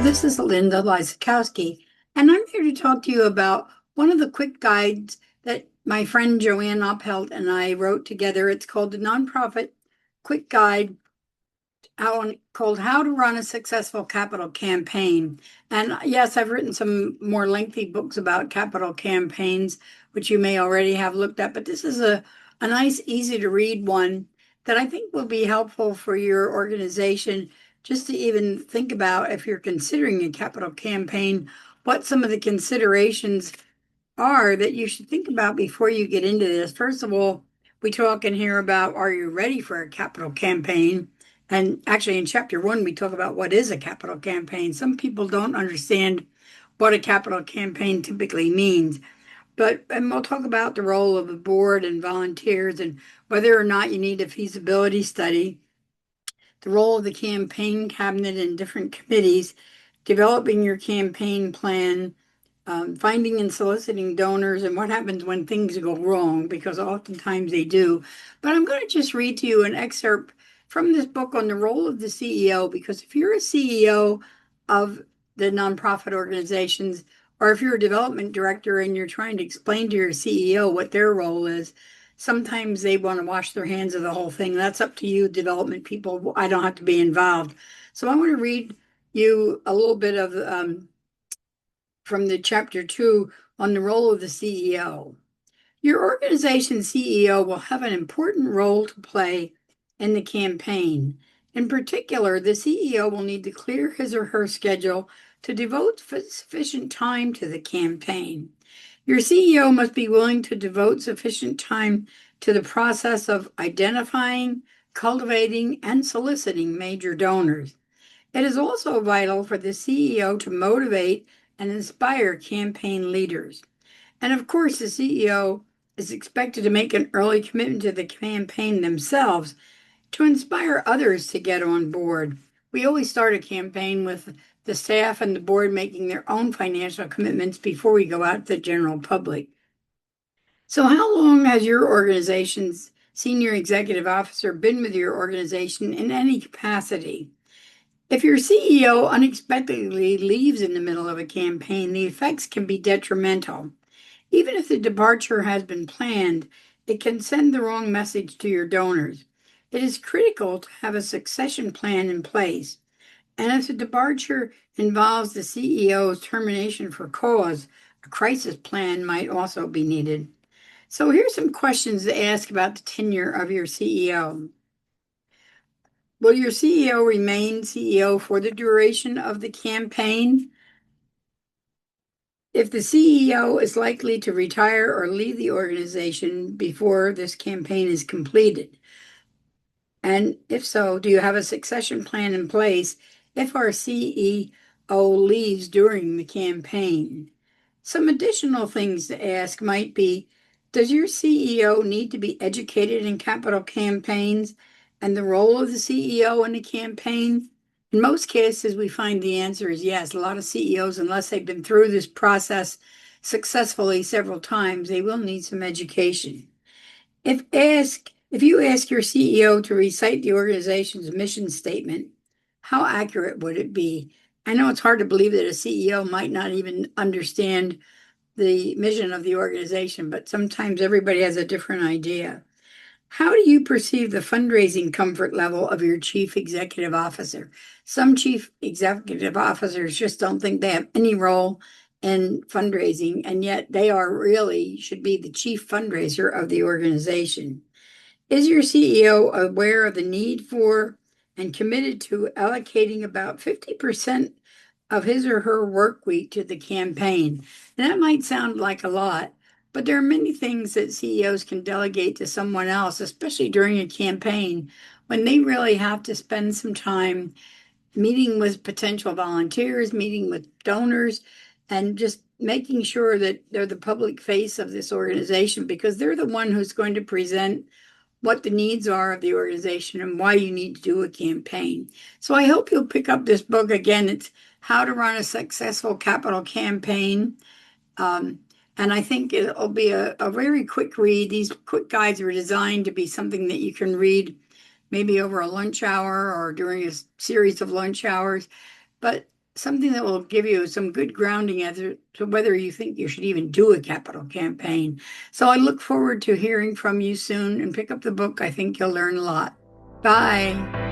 This is Linda Lysakowski, and I'm here to talk to you about one of the quick guides that my friend Joanne Oppelt and I wrote together. It's called the Nonprofit Quick Guide called How to Run a Successful Capital Campaign. And yes, I've written some more lengthy books about capital campaigns, which you may already have looked at, but this is a nice, easy to read one that I think will be helpful for your organization just to even think about if you're considering a capital campaign, what some of the considerations are that you should think about before you get into this. First of all, we talk in here about, are you ready for a capital campaign? And actually, in chapter 1, we talk about what is a capital campaign. Some people don't understand what a capital campaign typically means. And we'll talk about the role of the board and volunteers and whether or not you need a feasibility study, the role of the campaign cabinet and different committees, developing your campaign plan, finding and soliciting donors, and what happens when things go wrong, because oftentimes they do. But I'm going to just read to you an excerpt from this book on the role of the CEO, because if you're a CEO of the nonprofit organizations, or if you're a development director and you're trying to explain to your CEO what their role is, sometimes they want to wash their hands of the whole thing. That's up to you, development people. I don't have to be involved. So I want to read you a little bit of from the chapter 2 on the role of the CEO. Your organization's CEO will have an important role to play in the campaign. In particular, the CEO will need to clear his or her schedule to devote sufficient time to the campaign. Your CEO must be willing to devote sufficient time to the process of identifying, cultivating, and soliciting major donors. It is also vital for the CEO to motivate and inspire campaign leaders. And of course, the CEO is expected to make an early commitment to the campaign themselves to inspire others to get on board. We always start a campaign with the staff and the board making their own financial commitments before we go out to the general public. So how long has your organization's senior executive officer been with your organization in any capacity? If your CEO unexpectedly leaves in the middle of a campaign, the effects can be detrimental. Even if the departure has been planned, it can send the wrong message to your donors. It is critical to have a succession plan in place. And if the departure involves the CEO's termination for cause, a crisis plan might also be needed. So here's some questions to ask about the tenure of your CEO. Will your CEO remain CEO for the duration of the campaign? If the CEO is likely to retire or leave the organization before this campaign is completed? And if so, do you have a succession plan in place if our CEO leaves during the campaign? Some additional things to ask might be, does your CEO need to be educated in capital campaigns and the role of the CEO in a campaign? In most cases, we find the answer is yes. A lot of CEOs, unless they've been through this process successfully several times, they will need some education. If you ask your CEO to recite the organization's mission statement, how accurate would it be? I know it's hard to believe that a CEO might not even understand the mission of the organization, but sometimes everybody has a different idea. How do you perceive the fundraising comfort level of your chief executive officer? Some chief executive officers just don't think they have any role in fundraising, and yet they should be the chief fundraiser of the organization. Is your CEO aware of the need for and committed to allocating about 50% of his or her work week to the campaign? And that might sound like a lot, but there are many things that CEOs can delegate to someone else, especially during a campaign, when they really have to spend some time meeting with potential volunteers, meeting with donors, and just making sure that they're the public face of this organization, because they're the one who's going to present what the needs are of the organization and why you need to do a campaign. So I hope you'll pick up this book. Again, it's How to Run a Successful Capital Campaign. And I think it'll be a very quick read. These quick guides are designed to be something that you can read maybe over a lunch hour or during a series of lunch hours. But something that will give you some good grounding as to whether you think you should even do a capital campaign. So I look forward to hearing from you soon and pick up the book. I think you'll learn a lot. Bye.